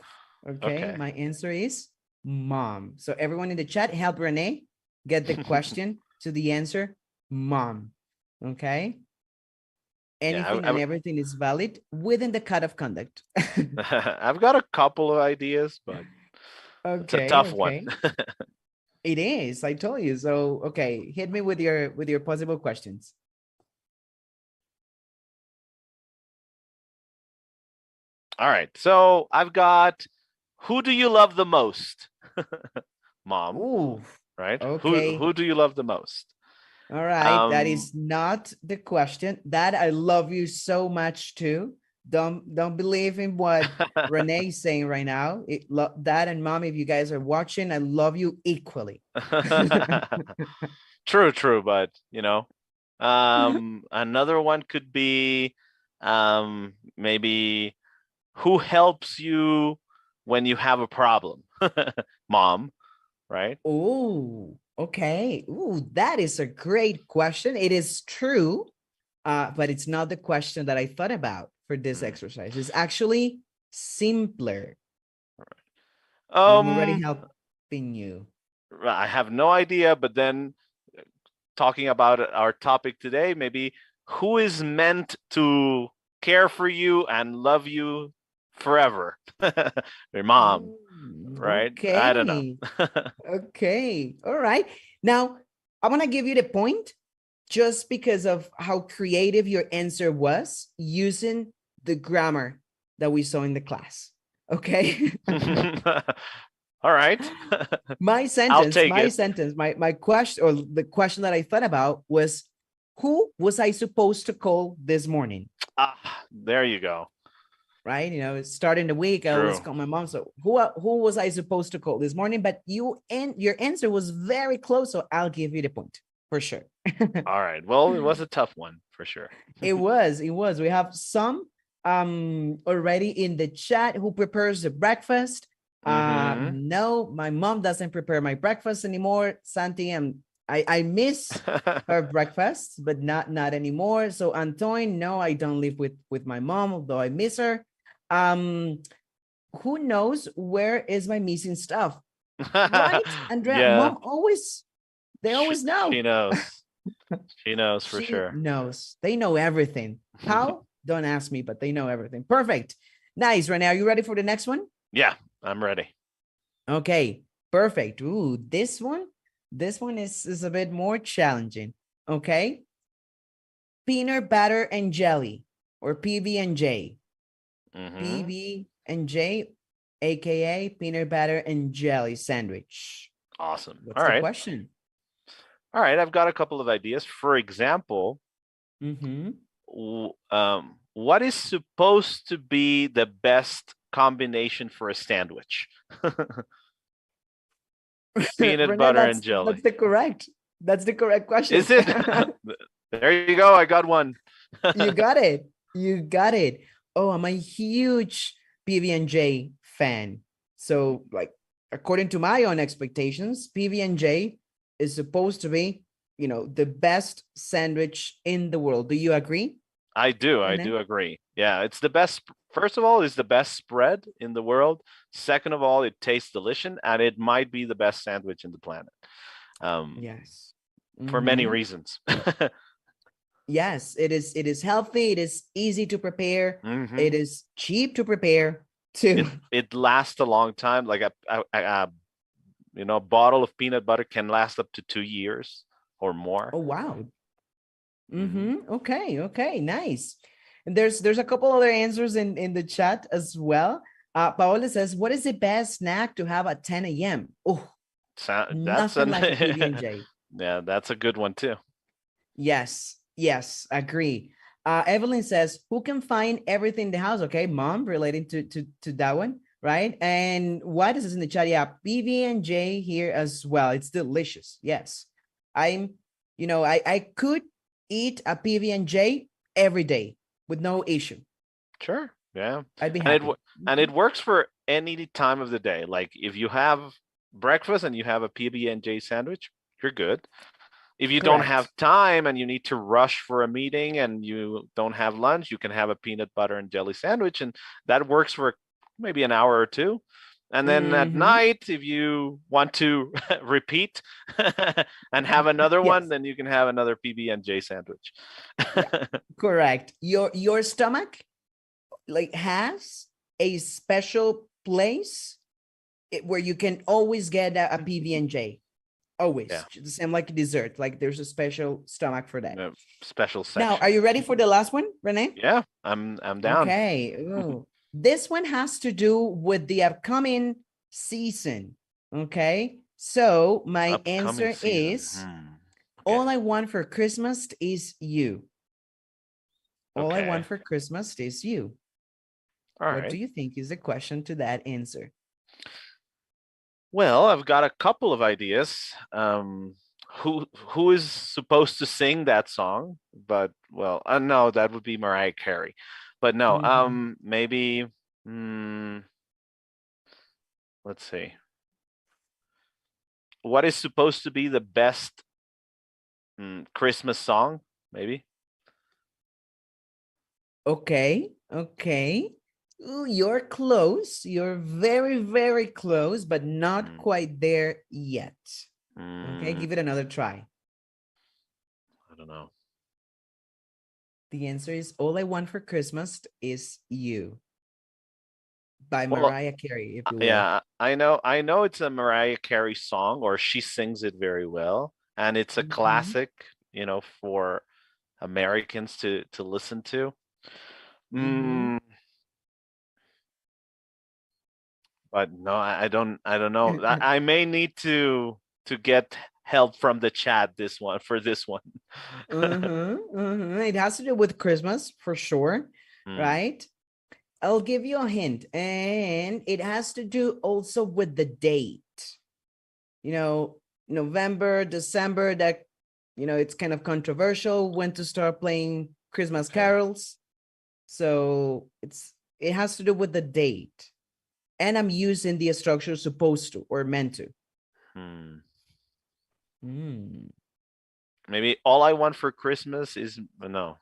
Okay. My answer is mom. So everyone in the chat, help Renee get the question to the answer, mom. Okay. Anything and everything is valid within the code of conduct. I've got a couple of ideas, but it's a tough one. It is. I told you. So, okay, hit me with your possible questions. All right. So I've got, who do you love the most? Mom. Ooh. Right. Okay. Who do you love the most? All right. That is not the question. That I love you so much too. Don't believe in what Renee is saying right now. Dad and mom, if you guys are watching, I love you equally. True, but another one could be maybe who helps you when you have a problem? Mom, right? Oh, okay. Ooh, that is a great question. It is true, but it's not the question that I thought about for this exercise. It's actually simpler. I'm already helping you. I have no idea, but then talking about our topic today, maybe who is meant to care for you and love you forever? Your mom, right? Okay. I don't know. Okay. All right. Now, I'm going to give you the point just because of how creative your answer was using the grammar that we saw in the class. Okay. All right. My question, or the question that I thought about was, who was I supposed to call this morning? There you go. Right. Starting the week, I always call my mom. So who was I supposed to call this morning? But your answer was very close. So I'll give you the point for sure. All right. Well, it was a tough one for sure. It was. We have some already in the chat who prepares the breakfast. No, my mom doesn't prepare my breakfast anymore. Santi, I miss her breakfast, but not anymore. So Antoine, no, I don't live with my mom, although I miss her. Who knows where is my missing stuff? Right, Andrea? Yeah. Mom they always know. She knows. She knows for sure. Knows. They know everything. How? Don't ask me, but they know everything. Perfect. Nice. Renee, are you ready for the next one? Yeah, I'm ready. Okay, perfect. Ooh, this one is a bit more challenging. Okay. Peanut butter and jelly, or PB and J. PB and J, aka peanut butter and jelly sandwich. Awesome. What's All the right. question? All right. I've got a couple of ideas. For example, what is supposed to be the best combination for a sandwich? Peanut Rene, butter and jelly. That's the correct question. Is it? There you go. I got one. You got it. You got it. Oh, I'm a huge PB&J fan. So, like, according to my own expectations, PB&J is supposed to be, the best sandwich in the world. Do you agree? I do agree. Yeah, it's the best. First of all, it's the best spread in the world. Second of all, it tastes delicious, and it might be the best sandwich in the planet. Yes. For many reasons. Yes, it is. It is healthy. It is easy to prepare. It is cheap to prepare too. It lasts a long time. Like a bottle of peanut butter can last up to 2 years or more. Oh wow. Okay. Okay. Nice. And there's a couple other answers in the chat as well. Paola says, "What is the best snack to have at 10 a.m.?" Oh, nothing like a PB&J. Yeah, that's a good one too. Yes, agree. Evelyn says, "Who can find everything in the house?" Okay, mom, relating to that one, right? And what is this in the chat? Yeah, PB&J here as well. It's delicious. Yes, I could eat a PB&J every day with no issue. Sure. Yeah. I'd be happy. And it works for any time of the day. Like if you have breakfast and you have a PB&J sandwich, you're good. If you don't have time and you need to rush for a meeting and you don't have lunch, you can have a peanut butter and jelly sandwich, and that works for maybe an hour or two. And then at night, if you want to repeat and have another one, then you can have another PB&J sandwich. Correct. Your stomach has a special place where you can always get a PB&J. Always. The same like dessert. Like there's a special stomach for that. Special section. Now, are you ready for the last one, Rene? Yeah, I'm down. Okay. Ooh. This one has to do with the upcoming season. Okay. So my answer is all I want for Christmas is you. All I want for Christmas is you. What do you think is the question to that answer? Well, I've got a couple of ideas. Who is supposed to sing that song? But no, that would be Mariah Carey. But no, maybe. Let's see. What is supposed to be the best Christmas song? Maybe. Okay. Ooh, you're close. You're very, very close, but not quite there yet. Okay, give it another try. I don't know. The answer is All I Want for Christmas is You by Mariah Carey, if you will. Yeah, I know it's a Mariah Carey song, or she sings it very well, and it's a classic, for Americans to listen to. But no, I don't know. I may need to get help from the chat for this one. It has to do with Christmas for sure, right? I'll give you a hint, and it has to do also with the date. November, December, that it's kind of controversial when to start playing Christmas carols. So it has to do with the date. And I'm using the structure supposed to or meant to. Maybe All I Want for Christmas is no.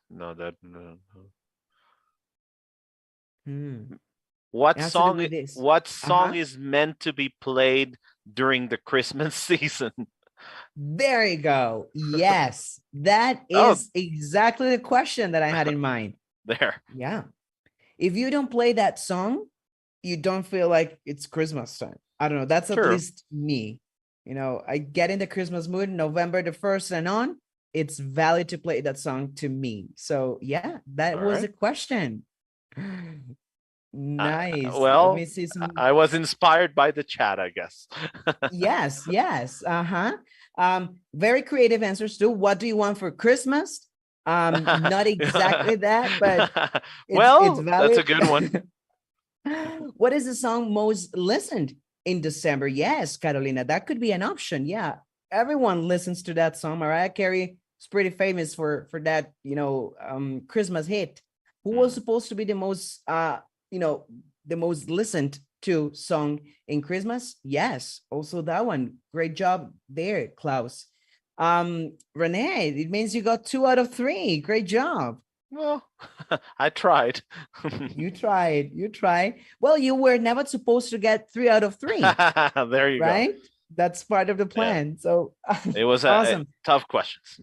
What song is meant to be played during the Christmas season? There you go. Yes, that is exactly the question that I had in mind. There. Yeah. If you don't play that song, you don't feel like it's Christmas time. I don't know. That's at True. least me. You know, I get in the Christmas mood, November the 1st and on, it's valid to play that song to me. So yeah, that All was right. a question. Nice. Let me Well, see some. I was inspired by the chat, I guess. Yes, yes. Uh-huh. Very creative answers too. What do you want for Christmas? Not exactly that, but it's Well, that's a valid. good one. What is the song most listened in December? Yes, Carolina, that could be an option. Yeah, everyone listens to that song. Mariah Carey is pretty famous for that, Christmas hit. Who was supposed to be the most, the most listened to song in Christmas? Yes, also that one. Great job there, Klaus. Renee, it means you got 2 out of 3. Great job. Well, I tried. You tried. You tried. Well, you were never supposed to get 3 out of 3, There you go. right? That's part of the plan. Yeah. So It was awesome. tough questions.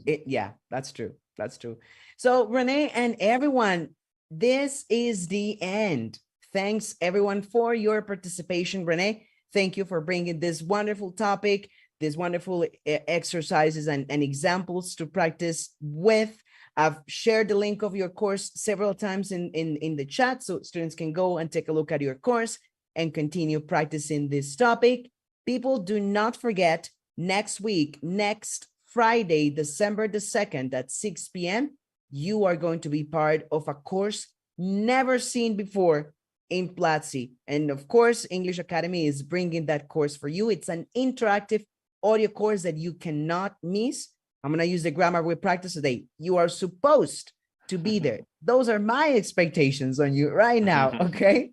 Yeah, that's true. That's true. So Renee and everyone, this is the end. Thanks everyone for your participation. Renee, thank you for bringing this wonderful topic, these wonderful exercises and examples to practice with. I've shared the link of your course several times in the chat, so students can go and take a look at your course and continue practicing this topic. People, do not forget, next week, next Friday, December the 2nd at 6 p.m., you are going to be part of a course never seen before in Platzi. And of course, English Academy is bringing that course for you. It's an interactive audio course that you cannot miss. I'm going to use the grammar we practice today. You are supposed to be there. Those are my expectations on you right now, okay?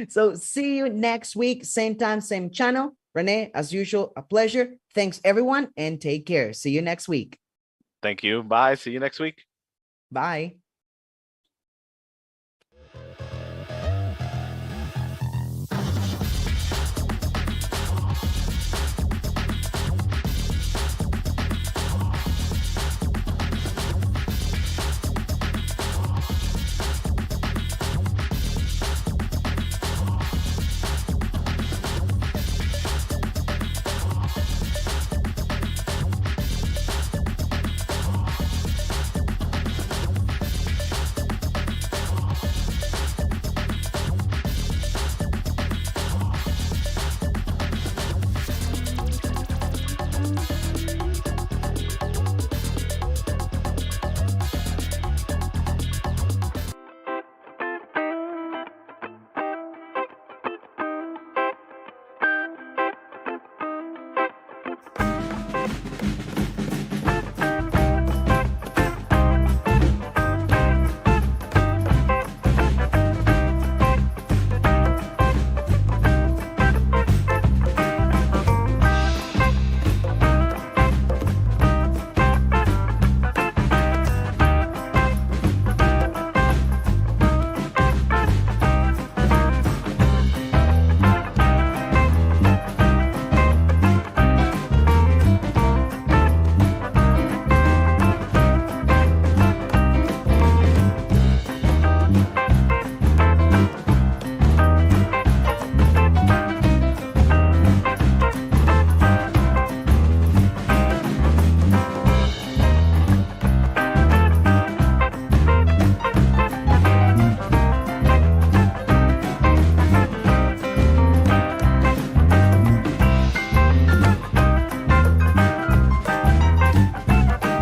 So see you next week, same time, same channel. Renee, as usual, a pleasure. Thanks, everyone, and take care. See you next week. Thank you. Bye. See you next week. Bye.